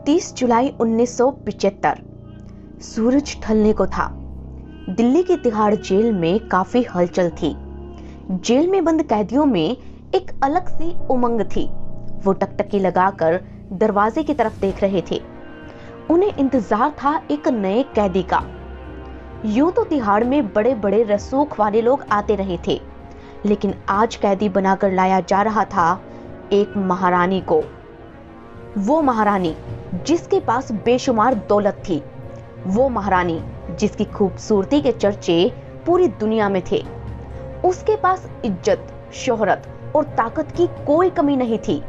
30 जुलाई 1975 सूरज ढलने को था। दिल्ली की तिहाड़ जेल में काफी हलचल थी। जेल में बंद कैदियों में एक अलग सी उमंग थी। वो टकटकी लगाकर दरवाजे की तरफ देख रहे थे। उन्हें इंतजार था एक नए कैदी का। यूं तो तिहाड़ में बड़े बड़े रसूख वाले लोग आते रहे थे, लेकिन आज कैदी बनाकर लाया जा रहा था एक महारानी को। वो महारानी जिसके पास बेशुमार दौलत थी, वो महारानी जिसकी खूबसूरती के चर्चे पूरी दुनिया में थे। उसके पास इज्जत, शोहरत और ताकत की कोई कमी नहीं थी।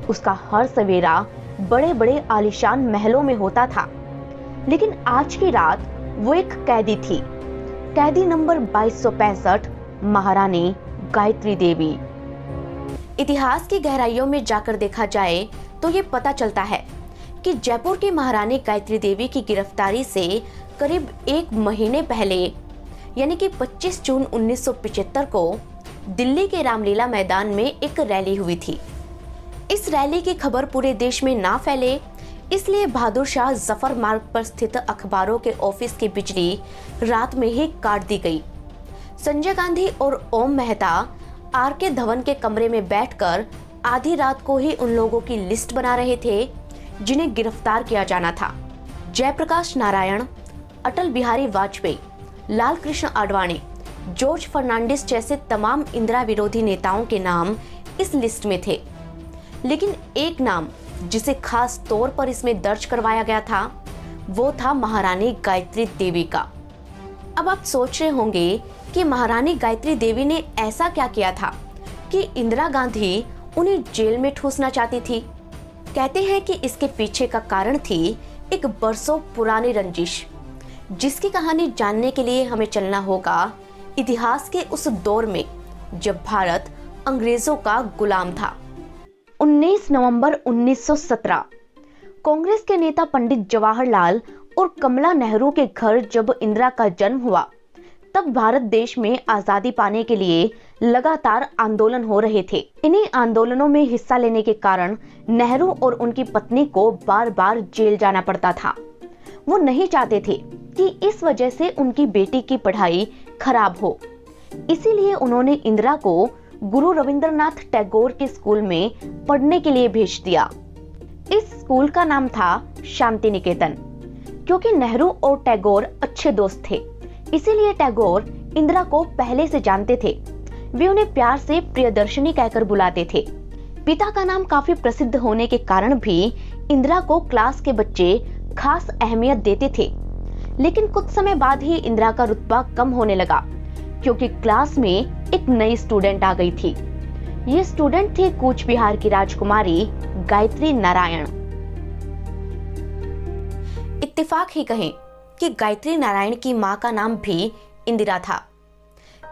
उसका हर सवेरा बड़े बड़े आलीशान महलों में होता था। लेकिन आज की रात वो एक कैदी थी। कैदी नंबर 2265, महारानी गायत्री देवी। इतिहास की गहराइयों में जाकर देखा जाए तो ये पता चलता है कि जयपुर की महारानी गायत्री देवी की गिरफ्तारी से करीब एक महीने पहले यानी कि 25 जून 1975 को दिल्ली के रामलीला मैदान में एक रैली हुई थी। इस रैली की खबर पूरे देश में ना फैले, इसलिए बहादुर शाह जफर मार्ग पर स्थित अखबारों के ऑफिस की बिजली रात में ही काट दी गई। संजय गांधी और ओम मेहता आर.के. धवन के कमरे में बैठकर आधी रात को ही उन लोगों की लिस्ट बना रहे थे जिन्हें गिरफ्तार किया जाना था। जयप्रकाश नारायण, अटल बिहारी वाजपेयी, लाल कृष्ण आडवाणी, जॉर्ज फर्नांडिस जैसे तमाम इंदिरा विरोधी नेताओं के नाम इस लिस्ट में थे। लेकिन एक नाम जिसे खास तौर पर इसमें दर्ज करवाया गया था, वो था महारानी गायत्री देवी का। अब आप सोच रहे होंगे कि महारानी गायत्री देवी ने ऐसा क्या किया था कि इंदिरा गांधी उन्हें जेल में ठूसना चाहती थी। कहते हैं कि इसके पीछे का कारण थी एक बरसों पुरानी रंजिश, जिसकी कहानी जानने के लिए हमें चलना होगा इतिहास के उस दौर में जब भारत अंग्रेजों का गुलाम था। 19 नवंबर 1917 कांग्रेस के नेता पंडित जवाहरलाल और कमला नेहरू के घर जब इंदिरा का जन्म हुआ, तब भारत देश में आजादी पाने के लिए लगातार आंदोलन हो रहे थे। इन्हीं आंदोलनों में हिस्सा लेने के कारण नेहरू और उनकी पत्नी को बार बार जेल जाना पड़ता था। वो नहीं चाहते थे कि इस वजह से उनकी बेटी की पढ़ाई खराब हो, इसीलिए उन्होंने इंदिरा को गुरु रविंद्रनाथ टैगोर के स्कूल में पढ़ने के लिए भेज दिया। इस स्कूल का नाम था शांति निकेतन। क्योंकि नेहरू और टैगोर अच्छे दोस्त थे, इसीलिए टैगोर इंदिरा को पहले से जानते थे। वे उन्हें प्यार से प्रियदर्शनी कहकर बुलाते थे। पिता का नाम काफी प्रसिद्ध होने के कारण भी इंदिरा को क्लास के बच्चे खास अहमियत देते थे। लेकिन कुछ समय बाद ही इंदिरा का रुतबा कम होने लगा, क्योंकि क्लास में एक नई स्टूडेंट आ गई थी। ये स्टूडेंट थी कूच बिहार की राजकुमारी गायत्री नारायण। इत्तेफाक ही कहें कि गायत्री नारायण की मां का नाम भी इंदिरा था।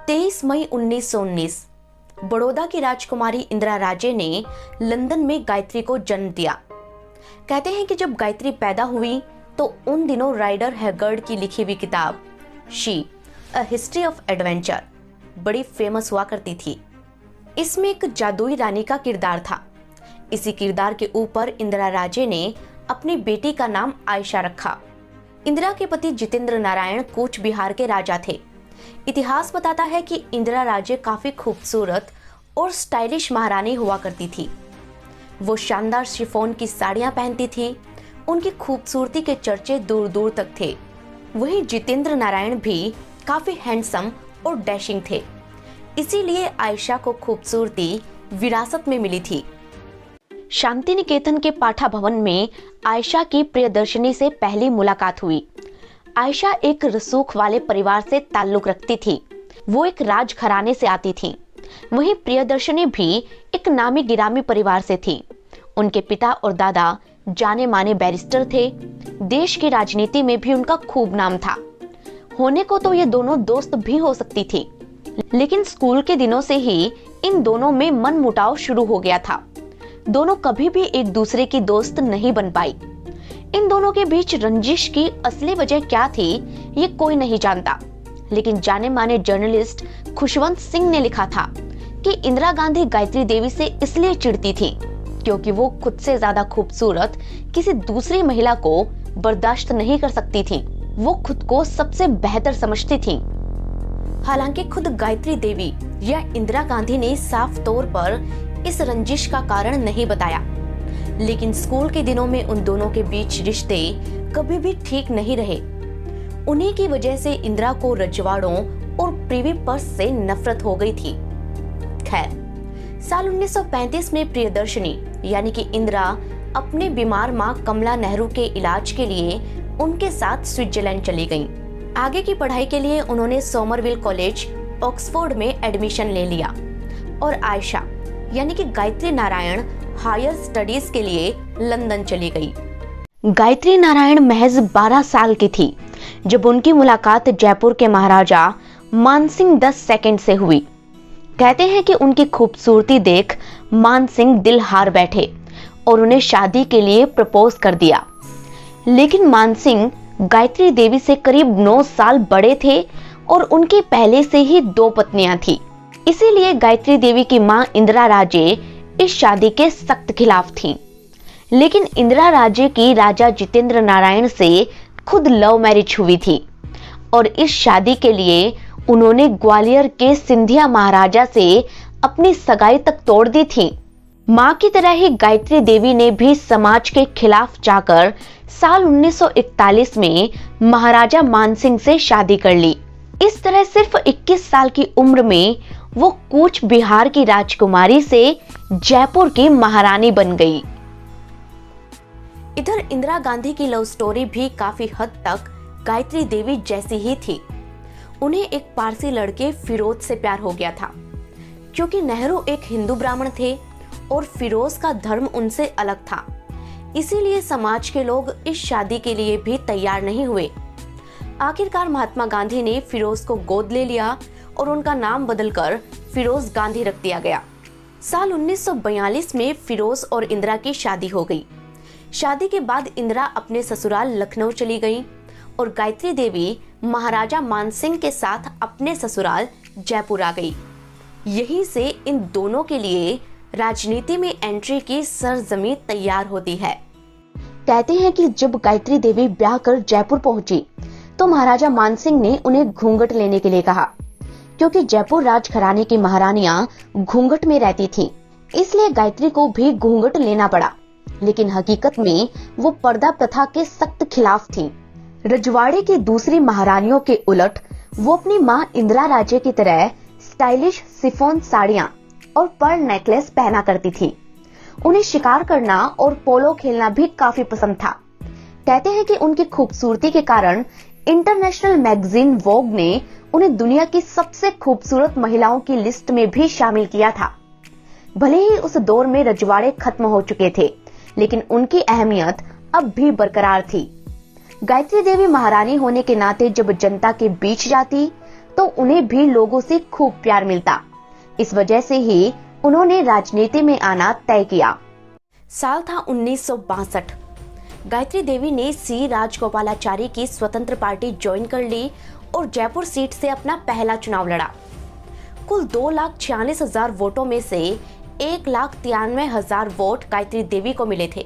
23 मई 1919 बड़ौदा की राजकुमारी इंदिरा राजे ने लंदन में गायत्री को जन्म दिया। कहते हैं कि जब गायत्री पैदा हुई तो उन दिनों राइडर हैगर्ड की लिखी हुई किताब she a history of adventure बड़ी फेमस हुआ करती थी। इसमें एक जादुई रानी का किरदार था। इसी किरदार के ऊपर इंदिरा राजे ने अपनी बेटी का नाम आयशा रखा। इंदिरा के पति जितेंद्र नारायण कूच बिहार के राजा थे। इतिहास बताता है कि इंदिरा राजे काफी खूबसूरत और स्टाइलिश महारानी हुआ करती थी। वो शानदार शिफॉन की साड़ियां पहनती थी। उनकी खूबसूरती के चर्चे दूर दूर तक थे। वहीं जितेंद्र नारायण भी काफी हैंडसम और डैशिंग थे, इसीलिए आयशा को खूबसूरती विरासत में मिली थी। शांति निकेतन के पाठा भवन में आयशा की प्रियदर्शनी से पहली मुलाकात हुई। आयशा एक रसूख वाले परिवार से ताल्लुक रखती थी। वो एक राजघराने से आती थी। वहीं प्रियदर्शनी भी एक नामी गिरामी परिवार से थी। उनके पिता और दादा जाने माने बैरिस्टर थे। देश की राजनीति में भी उनका खूब नाम था। होने को तो ये दोनों दोस्त भी हो सकती थी, लेकिन स्कूल के दिनों से ही इन दोनों में मनमुटाव शुरू हो गया था। दोनों कभी भी एक दूसरे की दोस्त नहीं बन पाई। इन दोनों के बीच रंजिश की असली वजह क्या थी, ये कोई नहीं जानता। लेकिन जाने माने जर्नलिस्ट खुशवंत सिंह ने लिखा था कि इंदिरा गांधी गायत्री देवी से इसलिए चिढ़ती थी क्योंकि वो खुद से ज्यादा खूबसूरत किसी दूसरी महिला को बर्दाश्त नहीं कर सकती थीं। वो खुद को सबसे बेहतर समझती थीं। हालांकि खुद गायत्री देवी या इंदिरा गांधी ने साफ तौर पर इस रंजिश का कारण नहीं बताया, लेकिन स्कूल के दिनों में उन दोनों के बीच रिश्ते कभी भी ठीक नहीं रहे। उन्हीं की वजह से इंदिरा को रजवाड़ों और प्रिवी पर्स से नफरत हो गई थी। खैर, साल 1935 में प्रियदर्शनी यानी कि इंदिरा अपने बीमार मां कमला नेहरू के इलाज के लिए उनके साथ स्विट्जरलैंड चली गईं। आगे की पढ़ाई के लिए उन्होंने सोमरविल कॉलेज ऑक्सफोर्ड में एडमिशन ले लिया और आयशा यानी कि गायत्री नारायण हायर स्टडीज के लिए लंदन चली गई। गायत्री नारायण महज 12 साल की थी जब उनकी मुलाकात जयपुर के महाराजा मानसिंह द सेकंड से हुई। कहते हैं कि उनकी खूबसूरती देख मानसिंह दिल हार बैठे और उन्हें शादी के लिए प्रपोज कर दिया। लेकिन मानसिंह गायत्री देवी से करीब 9 साल बड़े थे और उनकी पहले से ही 2 पत्नियां थी। इसीलिए गायत्री देवी की मां इंदिरा राजे इस शादी के सख्त खिलाफ थीं। लेकिन इंदिरा राजे की राजा जितेंद्र नारायण से खुद लव मैरिज हुई थी और इस शादी के लिए उन्होंने ग्वालियर के सिंधिया महाराजा से अपनी सगाई तक तोड़ दी थी। मां की तरह ही गायत्री देवी ने भी समाज के खिलाफ जाकर साल 1941 में महाराजा मानसिंह से शादी कर ली। इस तरह सिर्फ 21 साल की उम्र में वो कूच बिहार की राजकुमारी से जयपुर की महारानी बन गई। इधर इंदिरा गांधी की लव स्टोरी भी काफी हद तक गायत्री देवी जैसी ही थी। उन्हें एक पारसी लड़के फिरोज से प्यार हो गया था। क्योंकि नेहरू एक हिंदू ब्राह्मण थे और फिरोज का धर्म उनसे अलग था, इसीलिए समाज के लोग इस शादी के लिए भी तैयार नहीं हुए। आखिरकार महात्मा गांधी ने फिरोज को गोद ले लिया और उनका नाम बदलकर फिरोज गांधी रख दिया गया। साल 1942 में फिरोज और इंदिरा की शादी हो गई। शादी के बाद इंदिरा अपने ससुराल लखनऊ चली गई और गायत्री देवी महाराजा मानसिंह के साथ अपने ससुराल जयपुर आ गई। यहीं से इन दोनों के लिए राजनीति में एंट्री की सरजमीन तैयार होती है। कहते हैं कि जब गायत्री देवी ब्याह कर जयपुर पहुंची तो महाराजा मानसिंह ने उन्हें घूंघट लेने के लिए कहा, क्योंकि जयपुर राजघराने की महारानियां घूंघट में रहती थीं, इसलिए गायत्री को भी घूंघट लेना पड़ा। लेकिन हकीकत में वो पर्दा प्रथा के सख्त खिलाफ थीं। रजवाड़े की दूसरी महारानियों के उलट वो अपनी मां इंदिरा राजे की तरह स्टाइलिश शिफॉन साड़ियां और पर्ल नेकलेस पहना करती थी। उन्हें शिकार करना और पोलो खेलना भी काफी पसंद था। कहते हैं कि उनकी खूबसूरती के कारण इंटरनेशनल मैगजीन वोग ने उन्हें दुनिया की सबसे खूबसूरत महिलाओं की लिस्ट में भी शामिल किया था। भले ही उस दौर में रजवाड़े खत्म हो चुके थे, लेकिन उनकी अहमियत अब भी बरकरार थी। गायत्री देवी महारानी होने के नाते जब जनता के बीच जाती तो उन्हें भी लोगों से खूब प्यार मिलता। इस वजह से ही उन्होंने राजनीति में आना तय किया। साल था 1962। गायत्री देवी ने सी राजगोपालाचारी की स्वतंत्र पार्टी ज्वाइन कर ली और जयपुर सीट से अपना पहला चुनाव लड़ा। कुल 2,46,000 वोटों में से 1,93,000 वोट गायत्री देवी को मिले थे।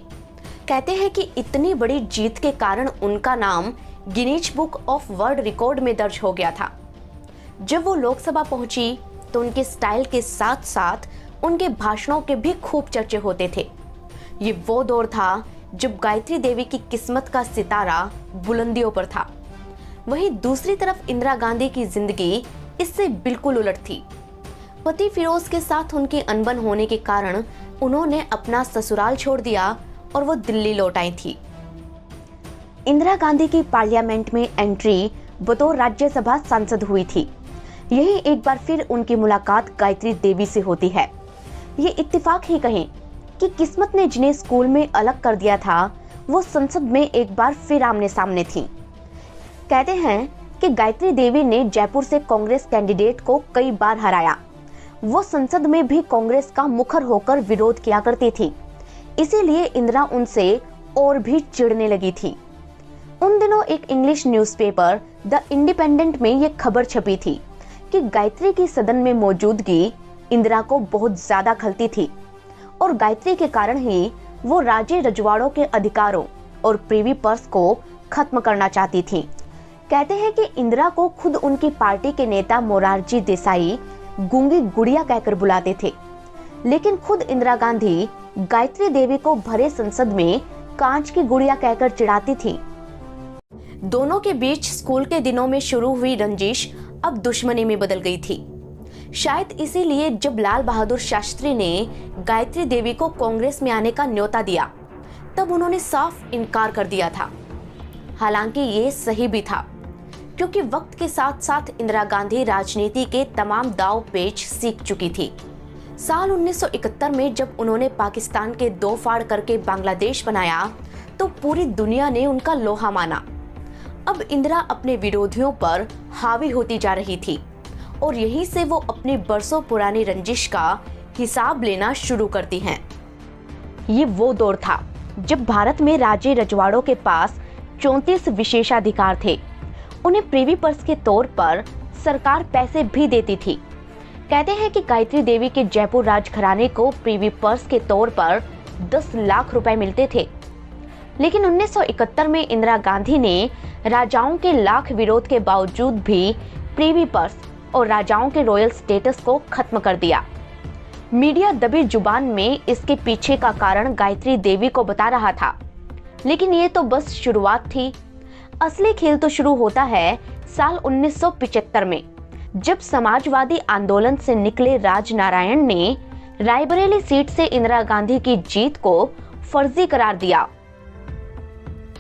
कहते हैं कि इतनी बड़ी जीत के कारण उनका नाम Guinness book of world record में दर्ज हो गया था। जब वो लोकसभा पहुंची तो उनके स्टाइल के साथ साथ उनके भाषणों के भी खूब चर्चे होते थे। ये वो दौर था जब गायत्री देवी की किस्मत का सितारा बुलंदियों पर था। वहीं दूसरी तरफ इंदिरा गांधी की जिंदगी इससे बिल्कुल उलट थी। पति फिरोज के साथ उनकी अनबन होने के कारण उन्होंने अपना ससुराल छोड़ दिया और वो दिल्ली लौट आई थी। इंदिरा गांधी की पार्लियामेंट में एंट्री बतौर राज्यसभा सांसद हुई थी। यही एक बार फिर उनकी मुलाकात गायत्री देवी से होती है। ये इत्तेफाक ही कहें कि किस्मत ने जिन्हें स्कूल में अलग कर दिया था वो संसद में एक बार फिर आमने सामने थी। कहते हैं कि गायत्री देवी ने जयपुर से कांग्रेस कैंडिडेट को कई बार हराया। वो संसद में भी कांग्रेस का मुखर होकर विरोध किया करती थी, इसीलिए इंदिरा उनसे और भी चिढ़ने लगी थी। उन दिनों एक इंग्लिश न्यूज़पेपर द इंडिपेंडेंट में ये खबर छपी थी कि गायत्री की सदन में मौजूदगी इंदिरा को बहुत ज्यादा खलती थी और गायत्री के कारण ही वो राजे रजवाड़ों के अधिकारों और प्रिवी पर्स को खत्म करना चाहती थी। कहते हैं कि इंदिरा को खुद उनकी पार्टी के नेता मोरारजी देसाई गूंगी गुड़िया कहकर बुलाते थे, लेकिन खुद इंदिरा गांधी गायत्री देवी को भरे संसद में कांच की गुड़िया कहकर चिढ़ाती थी। दोनों के बीच स्कूल के दिनों में शुरू हुई रंजिश अब दुश्मनी में बदल गई थी। शायद इसीलिए जब लाल बहादुर शास्त्री ने गायत्री देवी को कांग्रेस में आने का न्योता दिया, तब उन्होंने साफ इनकार कर दिया था। हालांकि ये सही भी था, क्योंकि वक्त के साथ साथ इंदिरा गांधी राजनीति के तमाम दांव पेच सीख चुकी थी। साल 1971 में जब उन्होंने पाकिस्तान के दो फाड़ करके बांग्लादेश बनाया, तो पूरी दुनिया ने उनका लोहा माना। अब इंदिरा अपने विरोधियों पर हावी होती जा रही थी और यहीं से वो अपनी बरसों पुरानी रंजिश का हिसाब लेना शुरू करती हैं। ये वो दौर था जब भारत में राजे रजवाड़ों के पास 34 विशेषाधिकार थे। उन्हें प्रिवी पर्स के तौर पर सरकार पैसे भी देती थी। कहते हैं कि गायत्री देवी के जयपुर राजघराने को प्रिवी पर्स के तौर पर 10 लाख रुपए मिलते थे। लेकिन 1971 में इंदिरा गांधी ने राजाओं के लाख विरोध के बावजूद भी प्रिवी पर्स और राजाओं के रॉयल स्टेटस को खत्म कर दिया। मीडिया दबी जुबान में इसके पीछे का कारण गायत्री देवी को बता रहा था, लेकिन ये तो बस शुरुआत थी। असली खेल तो शुरू होता है साल 1975 में, जब समाजवादी आंदोलन से निकले राजनारायण ने रायबरेली सीट से इंदिरा गांधी की जीत को फर्जी करार दिया।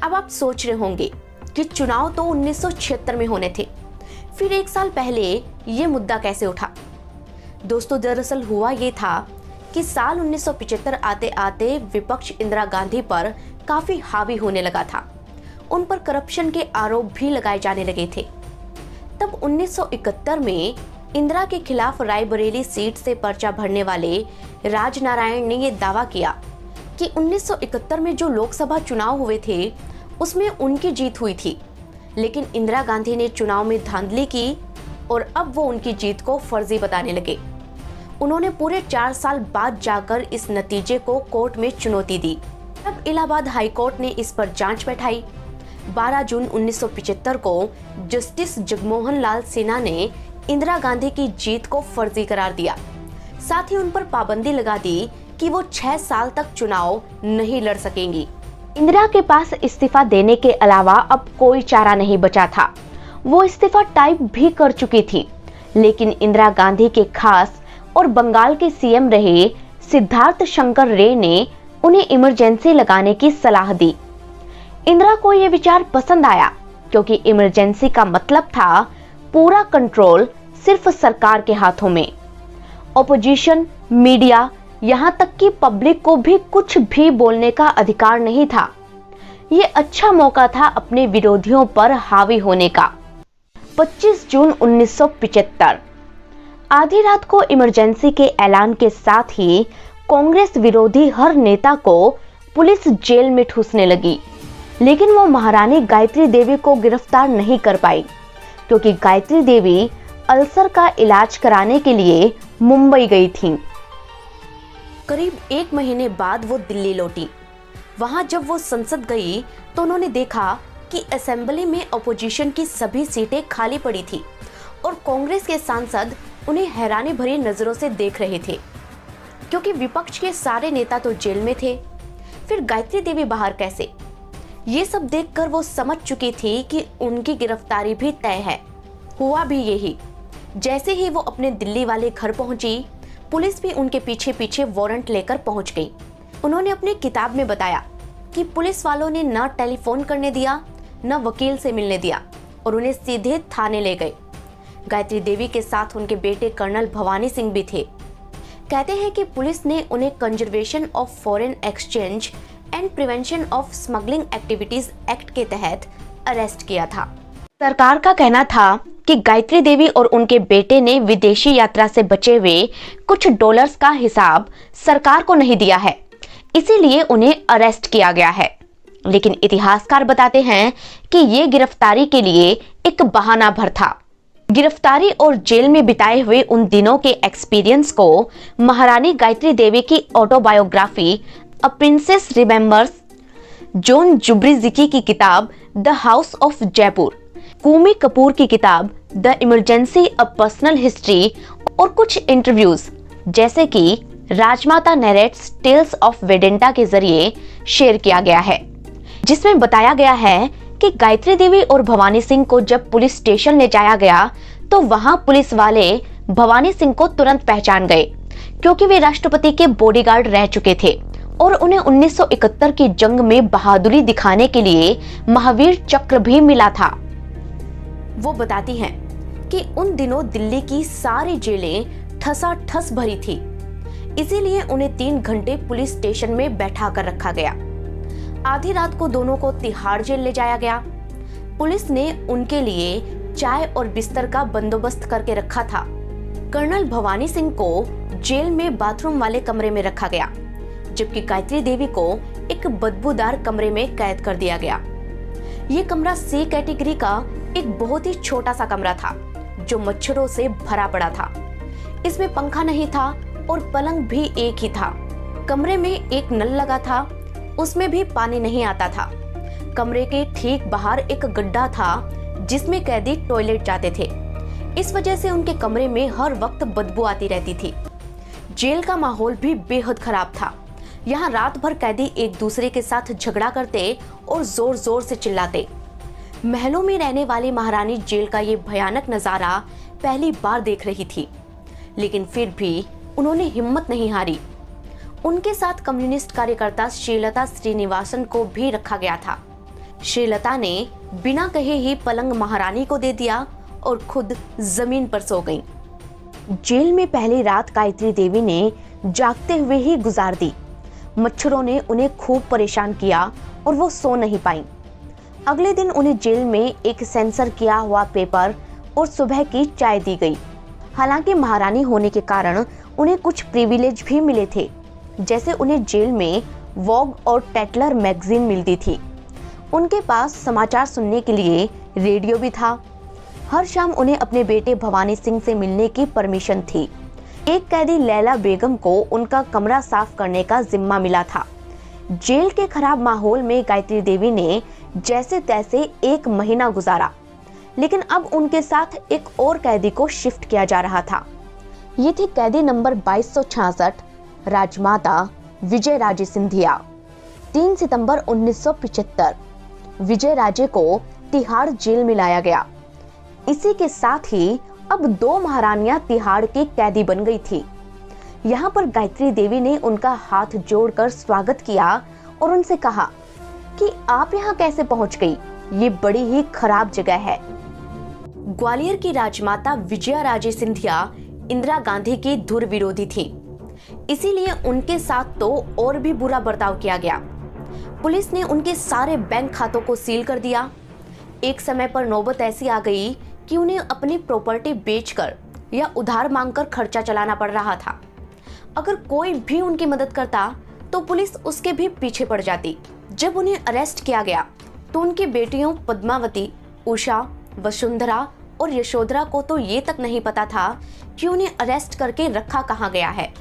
अब आप सोच रहे होंगे कि चुनाव तो 1976 में होने थे, फिर एक साल पहले ये मुद्दा कैसे उठा। दोस्तों, दरअसल हुआ ये था कि साल 1975 आते आते विपक्ष इंदिरा गांधी पर काफी हावी होने लगा था। उन पर करप्शन के आरोप भी लगाए जाने लगे थे। तब 1971 में इंदिरा के खिलाफ रायबरेली सीट से पर्चा भरने वाले राजनारायण ने यह दावा किया कि 1971 में जो लोकसभा चुनाव हुए थे उसमें उनकी जीत हुई थी, लेकिन इंदिरा गांधी ने चुनाव में धांधली की और अब वो उनकी जीत को फर्जी बताने लगे। उन्होंने पूरे 4 साल बाद जाकर इस नतीजे को कोर्ट में चुनौती दी। तब इलाहाबाद हाई कोर्ट ने इस पर जांच बैठाई। 12 जून 1975 को जस्टिस जगमोहन लाल सिन्हा ने इंदिरा गांधी की जीत को फर्जी करार दिया। साथ ही उन पर पाबंदी लगा दी कि वो 6 साल तक चुनाव नहीं लड़ सकेंगी। इंदिरा के पास इस्तीफा देने के अलावा अब कोई चारा नहीं बचा था। वो इस्तीफा टाइप भी कर चुकी थी, लेकिन इंदिरा गांधी के खास और बंगाल के सीएम रहे सिद्धार्थ शंकर रे ने उन्हें इमरजेंसी लगाने की सलाह दी। इंदिरा को यह विचार पसंद आया, क्योंकि इमरजेंसी का मतलब था पूरा कंट्रोल सिर्फ सरकार के हाथों में। ऑपोजिशन, मीडिया, यहां तक कि पब्लिक को भी कुछ भी बोलने का अधिकार नहीं था। ये अच्छा मौका था अपने विरोधियों पर हावी होने का। 25 जून 1975 आधी रात को इमरजेंसी के ऐलान के साथ ही कांग्रेस विरोधी हर नेता को पुलिस जेल में ठूसने लगी, लेकिन वो महारानी गायत्री देवी को गिरफ्तार नहीं कर पाई, क्योंकि गायत्री देवी अल्सर का इलाज कराने के लिए मुंबई गई थीं। करीब 1 महीने बाद वो दिल्ली लौटी। वहां जब वो संसद गई तो उन्होंने देखा कि असेंबली में अपोजिशन की सभी सीटें खाली पड़ी थी और कांग्रेस के सांसद उन्हें हैरानी भरी नजरों से देख रहे थे, क्योंकि विपक्ष के सारे नेता तो जेल में थे। फिर गायत्री देवी बाहर कैसे? ये सब देखकर वो समझ चुकी थी कि उनकी गिरफ्तारी भी तय है। हुआ भी यही। जैसे ही वो अपने दिल्ली वाले घर पहुंची, पुलिस भी उनके पीछे पीछे वारंट लेकर पहुंच गई। उन्होंने अपनी किताब में बताया कि पुलिस वालों ने न टेलीफोन करने दिया, न वकील से मिलने दिया और उन्हें सीधे थाने ले गए। गायत्री देवी के साथ उनके बेटे कर्नल भवानी सिंह भी थे। कहते हैं कि पुलिस ने उन्हें conservation of foreign exchange and prevention of smuggling activities act के तहत अरेस्ट किया था। सरकार का कहना था कि गायत्री देवी और उनके बेटे ने विदेशी यात्रा से बचे हुए कुछ डॉलर्स का हिसाब सरकार को नहीं दिया है, इसीलिए उन्हें अरेस्ट किया गया है। लेकिन इतिहासकार बताते हैं कि ये गिरफ्तारी के लिए एक बहाना भर था। गिरफ्तारी और जेल में बिताए हुए उन दिनों के एक्सपीरियंस को महारानी गायत्री देवी की autobiography a princess remembers, John Zubrzycki की किताब the house of Jaipur, Koomi Kapoor की किताब the emergency a personal history और कुछ इंटरव्यूज जैसे कि Rajmata narrates tales of Vedanta के जरिए शेयर किया गया है, जिसमें बताया गया है कि गायत्री देवी और भवानी सिंह को जब पुलिस स्टेशन ले जाया गया तो वहां पुलिस वाले भवानी सिंह को तुरंत पहचान गए, क्योंकि वे राष्ट्रपति के बॉडीगार्ड रह चुके थे और उन्हें 1971 की जंग में बहादुरी दिखाने के लिए महावीर चक्र भी मिला था। वो बताती हैं कि उन दिनों दिल्ली की सारी जेलें ठसाठस भरी थी, इसीलिए उन्हें 3 घंटे पुलिस स्टेशन में बैठा कर रखा गया। आधी रात को दोनों को तिहाड़ जेल ले जाया गया। पुलिस ने उनके लिए चाय और बिस्तर का बंदोबस्त करके रखा था। कर्नल भवानी सिंह को जेल में बाथरूम वाले कमरे में रखा गया, जबकि गायत्री देवी को एक बदबूदार कमरे में कैद कर दिया गया। ये कमरा सी कैटेगरी का एक बहुत ही छोटा सा कमरा था, जो मच्छरों से भरा पड़ा था। इसमें पंखा नहीं था और पलंग भी एक ही था। कमरे में एक नल लगा था, उसमें भी पानी नहीं आता था। कमरे के ठीक बाहर एक गड्ढा था जिसमें कैदी टॉयलेट जाते थे। इस वजह से उनके कमरे में हर वक्त बदबू आती रहती थी। जेल का माहौल भी बेहद खराब था। यहाँ रात भर कैदी एक दूसरे के साथ झगड़ा करते और जोर जोर से चिल्लाते। महलों में रहने वाली महारानी जेल का ये भयानक नजारा पहली बार देख रही थी, लेकिन फिर भी उन्होंने हिम्मत नहीं हारी। उनके साथ कम्युनिस्ट कार्यकर्ता श्रीलता श्रीनिवासन को भी रखा गया था। श्रीलता ने बिना कहे ही पलंग महारानी को दे दिया और खुद जमीन पर सो गईं। जेल में पहली रात गायत्री देवी ने जागते हुए ही गुजार दी। मच्छरों ने उन्हें खूब परेशान किया और वो सो नहीं पाईं। अगले दिन उन्हें जेल में एक सेंसर किया हुआ पेपर और सुबह की चाय दी गई। हालांकि महारानी होने के कारण उन्हें कुछ प्रिविलेज भी मिले थे, जैसे उन्हें जेल में वॉग और टेटलर मैगजीन मिलती थी। उनके पास समाचार सुनने के लिए रेडियो भी था। हर शाम उन्हें अपने बेटे भवानी सिंह से मिलने की परमिशन थी। एक कैदी लैला बेगम को उनका कमरा साफ करने का जिम्मा मिला था। जेल के खराब माहौल में गायत्री देवी ने जैसे तैसे 1 महीना गुजारा, लेकिन अब उनके साथ एक और कैदी को शिफ्ट किया जा रहा था। ये थी कैदी नंबर 2266, राजमाता विजय राजे सिंधिया। 3 सितंबर 1975 विजय राजे को तिहाड़ जेल में लाया गया। इसी के साथ ही अब 2 महारानियां तिहाड़ की कैदी बन गई थी। यहाँ पर गायत्री देवी ने उनका हाथ जोड़कर स्वागत किया और उनसे कहा कि आप यहाँ कैसे पहुंच गई, ये बड़ी ही खराब जगह है। ग्वालियर की राजमाता विजया राजे सिंधिया इंदिरा गांधी की धुर विरोधी थी, इसीलिए उनके साथ तो और भी बुरा बर्ताव किया गया। पुलिस ने उनके सारे बैंक खातों को सील कर दिया। एक समय पर नौबत ऐसी आ गई कि उन्हें अपनी प्रॉपर्टी बेचकर या उधार मांगकर खर्चा चलाना पड़ रहा था। अगर कोई भी उनकी मदद करता तो पुलिस उसके भी पीछे पड़ जाती। जब उन्हें अरेस्ट किया गया तो उनकी बेटियों पद्मावती, उषा, वसुंधरा और यशोधरा को तो ये तक नहीं पता था कि उन्हें अरेस्ट करके रखा कहाँ गया है।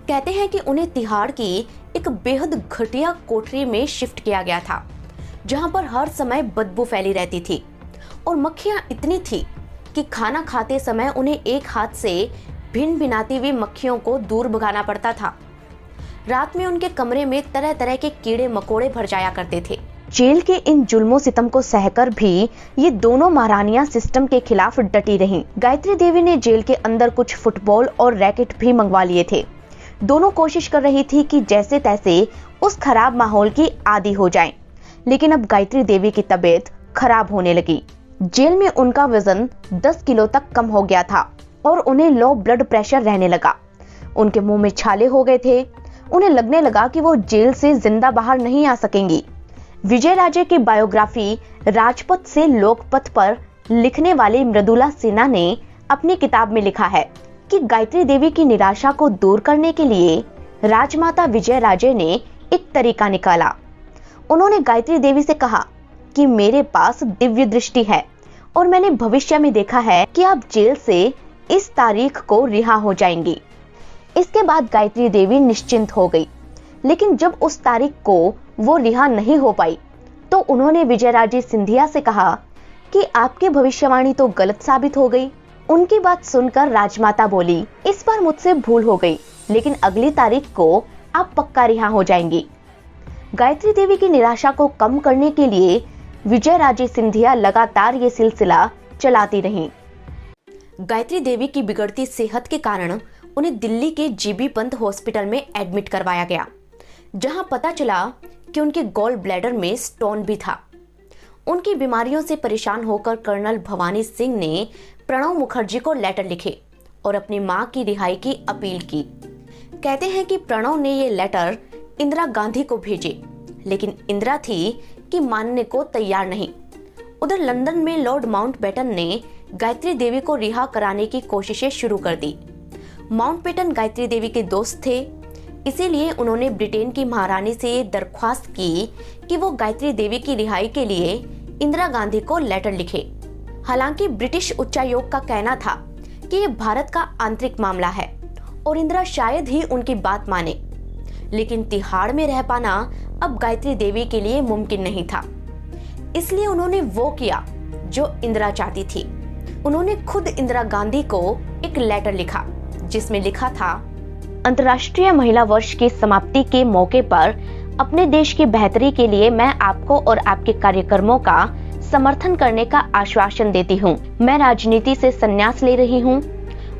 कहते हैं कि उन्हें तिहाड़ की एक बेहद घटिया कोठरी में शिफ्ट किया गया था, जहां पर हर समय बदबू फैली रहती थी और मक्खियां इतनी थी कि खाना खाते समय उन्हें एक हाथ से भिन भिनाती हुई मक्खियों को दूर भगाना पड़ता था। रात में उनके कमरे में तरह तरह के कीड़े मकोड़े भर जाया करते थे। जेल के इन जुल्मों सितम को सहकर भी ये दोनों महारानियां सिस्टम के खिलाफ डटी रहीं। गायत्री देवी ने जेल के अंदर कुछ फुटबॉल और रैकेट भी मंगवा लिए थे। दोनों कोशिश कर रही थी कि जैसे तैसे उस खराब माहौल की आदी हो जाएं। लेकिन अब गायत्री देवी की तबीयत खराब होने लगी। जेल में उनका वजन 10 किलो तक कम हो गया था और उन्हें लो ब्लड प्रेशर रहने लगा। उनके मुंह में छाले हो गए थे। उन्हें लगने लगा कि वो जेल से जिंदा बाहर नहीं आ सकेंगी। विजय राजे की बायोग्राफी राजपथ से लोकपथ पर लिखने वाली मृदुला सिन्हा ने अपनी किताब में लिखा है कि गायत्री देवी की निराशा को दूर करने के लिए राजमाता विजय राजे ने एक तरीका निकाला। उन्होंने गायत्री देवी से कहा कि मेरे पास दिव्य दृष्टि है और मैंने भविष्य में देखा है कि आप जेल से इस तारीख को रिहा हो जाएंगी। इसके बाद गायत्री देवी निश्चिंत हो गई, लेकिन जब उस तारीख को वो रिहा नहीं हो पाई तो उन्होंने विजयराजे सिंधिया से कहा कि आपकी भविष्यवाणी तो गलत साबित हो गई। उनकी बात सुनकर राजमाता बोली, इस बार मुझसे भूल हो गई, लेकिन अगली तारीख को आप पक्का रिहा हो जाएंगी। गायत्री देवी की निराशा को कम करने के लिए विजयराजे सिंधिया लगातार ये सिलसिला चलाती रहीं। गायत्री देवी की बिगड़ती सेहत के कारण उन्हें दिल्ली के जीबी पंत हॉस्पिटल में एडमिट करवाया गया, जहां पता चला कि उनके गॉल ब्लैडर में स्टोन भी था। उनकी बीमारियों से परेशान होकर कर्नल भवानी सिंह ने प्रणब मुखर्जी को लेटर लिखे और अपनी मां की रिहाई की अपील की। कहते हैं कि प्रणब ने ये लेटर इंदिरा गांधी को भेजे, लेकिन इंदिरा थी कि मानने को तैयार नहीं। उधर लंदन में लॉर्ड माउंटबेटन ने गायत्री देवी को रिहा कराने की कोशिशें शुरू कर दी। माउंटबेटन गायत्री देवी के दोस्त थे, इसीलिए उन्होंने ब्रिटेन की महारानी से ये दरख्वास्त की कि वो गायत्री देवी की रिहाई के लिए इंदिरा गांधी को लेटर लिखे। हालांकि ब्रिटिश उच्चायोग का कहना था कि ये भारत का आंतरिक मामला है और इंदिरा शायद ही उनकी बात माने, लेकिन तिहाड़ में रह पाना अब गायत्री देवी के लिए मुमकिन नहीं था। इसलिए उन्होंने वो किया जो इंदिरा चाहती थी। उन्होंने खुद इंदिरा गांधी को एक लेटर लिखा, जिसमें लिखा था, अंतर्राष्ट्रीय महिला वर्ष की समाप्ति के मौके पर अपने देश की बेहतरी के लिए मैं आपको और आपके कार्यक्रमों का समर्थन करने का आश्वासन देती हूँ। मैं राजनीति से संन्यास ले रही हूँ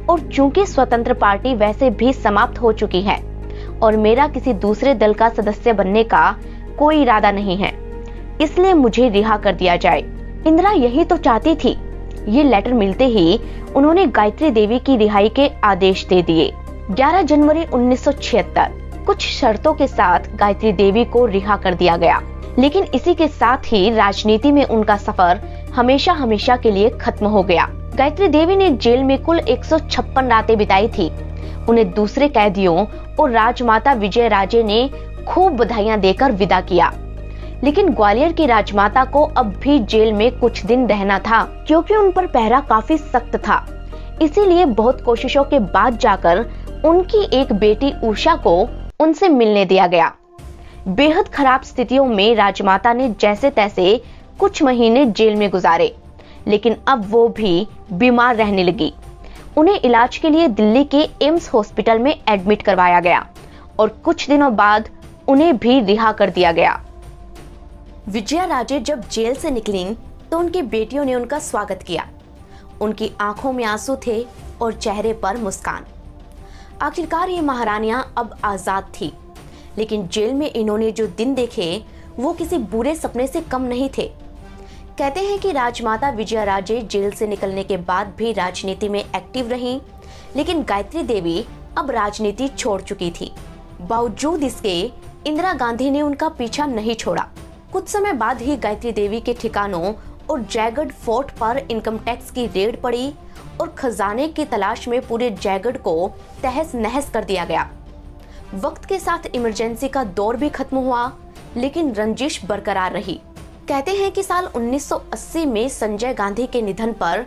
और चूंकि स्वतंत्र पार्टी वैसे भी समाप्त हो चुकी है और मेरा किसी दूसरे दल का सदस्य बनने का कोई इरादा नहीं है, इसलिए मुझे रिहा कर दिया जाए। इंदिरा यही तो चाहती थी। ये लेटर मिलते ही उन्होंने गायत्री देवी की रिहाई के आदेश दे दिए। 11 जनवरी 1976 कुछ शर्तों के साथ गायत्री देवी को रिहा कर दिया गया, लेकिन इसी के साथ ही राजनीति में उनका सफर हमेशा हमेशा के लिए खत्म हो गया। गायत्री देवी ने जेल में कुल 156 रातें बिताई थी। उन्हें दूसरे कैदियों और राजमाता विजयराजे ने खूब बधाइयां देकर विदा किया, लेकिन ग्वालियर की राजमाता को अब भी जेल में कुछ दिन रहना था, क्योंकि उन पर पहरा काफी सख्त था। इसीलिए बहुत कोशिशों के बाद जाकर उनकी एक बेटी उषा को उनसे मिलने दिया गया। बेहद खराब स्थितियों में राजमाता ने जैसे तैसे कुछ महीने जेल में गुजारे, लेकिन अब वो भी बीमार रहने लगी। उन्हें इलाज के लिए दिल्ली के एम्स हॉस्पिटल में एडमिट करवाया गया और कुछ दिनों बाद उन्हें भी रिहा कर दिया गया। विजयराजे जब जेल से निकलीं तो उनकी बेटियों ने उनका स्वागत किया। उनकी आंखों में आंसू थे और चेहरे पर मुस्कान। आखिरकार ये महारानियां अब आजाद थी, लेकिन जेल में इन्होंने जो दिन देखे वो किसी बुरे सपने से कम नहीं थे। कहते हैं कि राजमाता विजयराजे जेल से निकलने के बाद भी राजनीति में एक्टिव रहीं, लेकिन गायत्री देवी अब राजनीति छोड़ चुकी थी। बावजूद इसके इंदिरा गांधी ने उनका पीछा नहीं छोड़ा। कुछ समय बाद ही गायत्री देवी के ठिकानों और जयगढ़ फोर्ट पर इनकम टैक्स की रेड पड़ी और खजाने की तलाश में पूरे जयगढ़ को तहस नहस कर दिया गया। वक्त के साथ इमरजेंसी का दौर भी खत्म हुआ, लेकिन रंजिश बरकरार रही। कहते हैं कि साल 1980 में संजय गांधी के निधन पर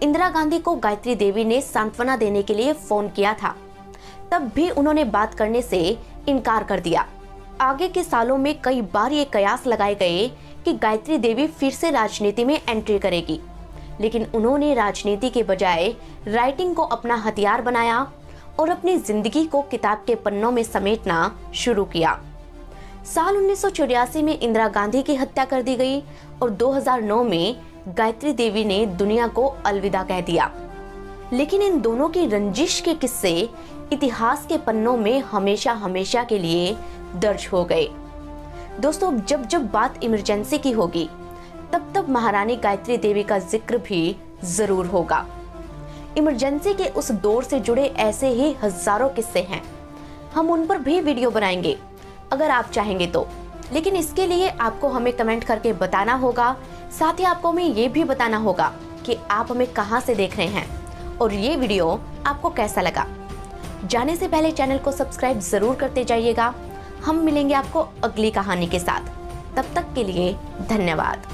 इंदिरा गांधी को गायत्री देवी ने सांत्वना देने के लिए फोन किया था। तब भी उन्होंने बात करने से इनकार कर दिया। आगे के सालों में कई बार ये कयास लगाए गए कि गायत्री देवी फिर से राजनीति में एंट्री करेगी, लेकिन उन्होंने राजनीति के बजाय राइटिंग को अपना हथियार बनाया और अपनी जिंदगी को किताब के पन्नों में समेटना शुरू किया। साल 1984 में इंदिरा गांधी की हत्या कर दी गई और 2009 में गायत्री देवी ने दुनिया को अलविदा कह दिया। लेकिन इन दोनों की रंजिश के किस्से इतिहास के पन्नों में हमेशा हमेशा के लिए दर्ज हो गए। दोस्तों, जब जब बात इमरजेंसी की होगी तब तब महारानी गायत्री देवी का जिक्र भी जरूर होगा। इमरजेंसी के उस दौर से जुड़े ऐसे ही हजारों किस्से हैं। हम उन पर भी वीडियो बनाएंगे अगर आप चाहेंगे तो, लेकिन इसके लिए आपको हमें कमेंट करके बताना होगा। साथ ही आपको हमें ये भी बताना होगा कि आप हमें कहां से देख रहे हैं और ये वीडियो आपको कैसा लगा। जाने से पहले चैनल को सब्सक्राइब जरूर करते जाइएगा। हम मिलेंगे आपको अगली कहानी के साथ। तब तक के लिए धन्यवाद।